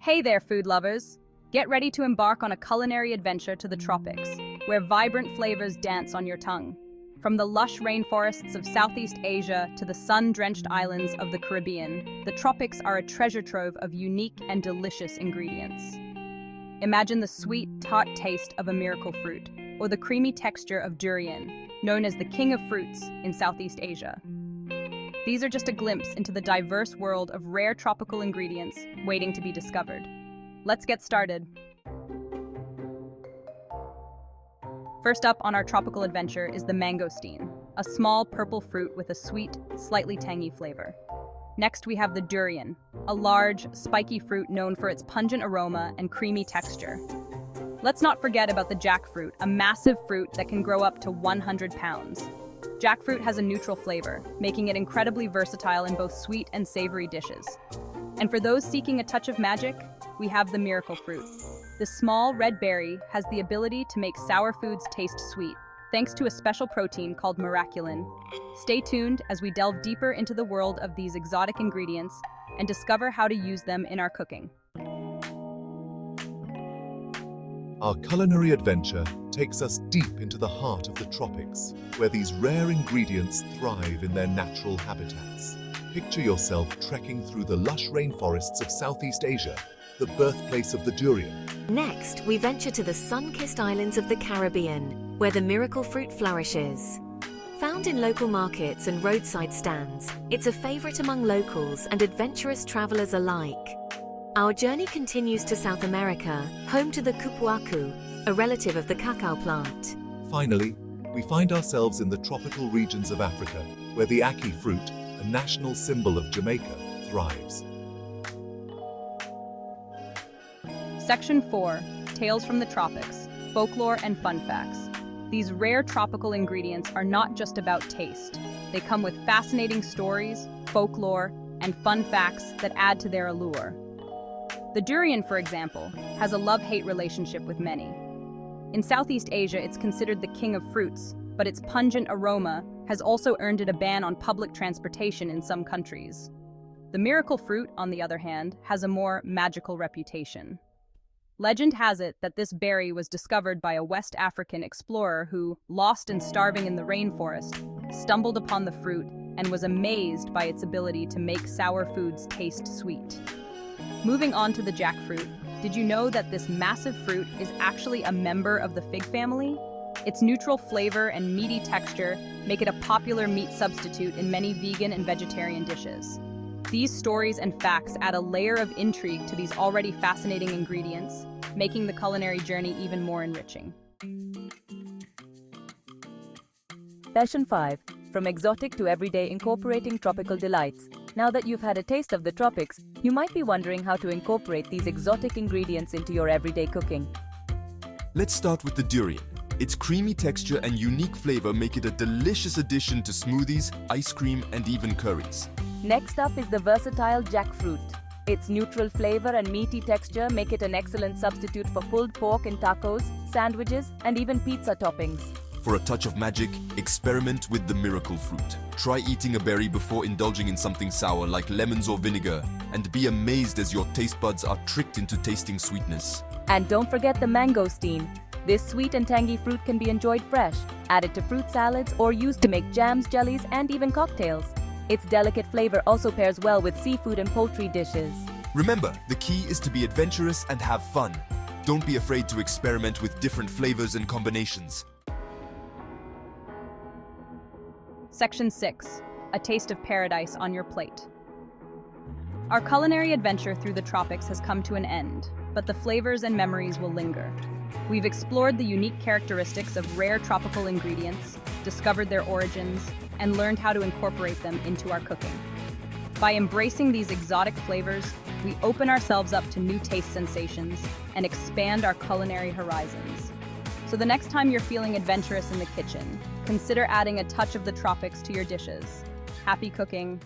Hey there, food lovers! Get ready to embark on a culinary adventure to the tropics, where vibrant flavors dance on your tongue. From the lush rainforests of Southeast Asia to the sun-drenched islands of the Caribbean, the tropics are a treasure trove of unique and delicious ingredients. Imagine the sweet, tart taste of a miracle fruit, or the creamy texture of durian, known as the king of fruits in Southeast Asia. These are just a glimpse into the diverse world of rare tropical ingredients waiting to be discovered. Let's get started. First up on our tropical adventure is the mangosteen, a small purple fruit with a sweet, slightly tangy flavor. Next, we have the durian, a large, spiky fruit known for its pungent aroma and creamy texture. Let's not forget about the jackfruit, a massive fruit that can grow up to 100 pounds. Jackfruit has a neutral flavor, making it incredibly versatile in both sweet and savory dishes. And for those seeking a touch of magic, we have the miracle fruit. This small red berry has the ability to make sour foods taste sweet, thanks to a special protein called miraculin. Stay tuned as we delve deeper into the world of these exotic ingredients and discover how to use them in our cooking. Our culinary adventure takes us deep into the heart of the tropics, where these rare ingredients thrive in their natural habitats. Picture yourself trekking through the lush rainforests of Southeast Asia, the birthplace of the durian. Next, we venture to the sun-kissed islands of the Caribbean, where the miracle fruit flourishes. Found in local markets and roadside stands, it's a favorite among locals and adventurous travelers alike. Our journey continues to South America, home to the cupuaçu, a relative of the cacao plant. Finally, we find ourselves in the tropical regions of Africa, where the ackee fruit, a national symbol of Jamaica, thrives. Section 4, Tales from the Tropics, Folklore and Fun Facts. These rare tropical ingredients are not just about taste. They come with fascinating stories, folklore, and fun facts that add to their allure. The durian, for example, has a love-hate relationship with many. In Southeast Asia, it's considered the king of fruits, but its pungent aroma has also earned it a ban on public transportation in some countries. The miracle fruit, on the other hand, has a more magical reputation. Legend has it that this berry was discovered by a West African explorer who, lost and starving in the rainforest, stumbled upon the fruit and was amazed by its ability to make sour foods taste sweet. Moving on to the jackfruit, did you know that this massive fruit is actually a member of the fig family? Its neutral flavor and meaty texture make it a popular meat substitute in many vegan and vegetarian dishes. These stories and facts add a layer of intrigue to these already fascinating ingredients, making the culinary journey even more enriching. Session 5. From exotic to everyday, incorporating tropical delights. Now that you've had a taste of the tropics, you might be wondering how to incorporate these exotic ingredients into your everyday cooking. Let's start with the durian. Its creamy texture and unique flavor make it a delicious addition to smoothies, ice cream, and even curries. Next up is the versatile jackfruit. Its neutral flavor and meaty texture make it an excellent substitute for pulled pork in tacos, sandwiches, and even pizza toppings. For a touch of magic, experiment with the miracle fruit. Try eating a berry before indulging in something sour like lemons or vinegar, and be amazed as your taste buds are tricked into tasting sweetness. And don't forget the mangosteen. This sweet and tangy fruit can be enjoyed fresh, added to fruit salads, or used to make jams, jellies, and even cocktails. Its delicate flavor also pairs well with seafood and poultry dishes. Remember, the key is to be adventurous and have fun. Don't be afraid to experiment with different flavors and combinations. Section 6, A Taste of Paradise on Your Plate. Our culinary adventure through the tropics has come to an end, but the flavors and memories will linger. We've explored the unique characteristics of rare tropical ingredients, discovered their origins, and learned how to incorporate them into our cooking. By embracing these exotic flavors, we open ourselves up to new taste sensations and expand our culinary horizons. So the next time you're feeling adventurous in the kitchen, consider adding a touch of the tropics to your dishes. Happy cooking!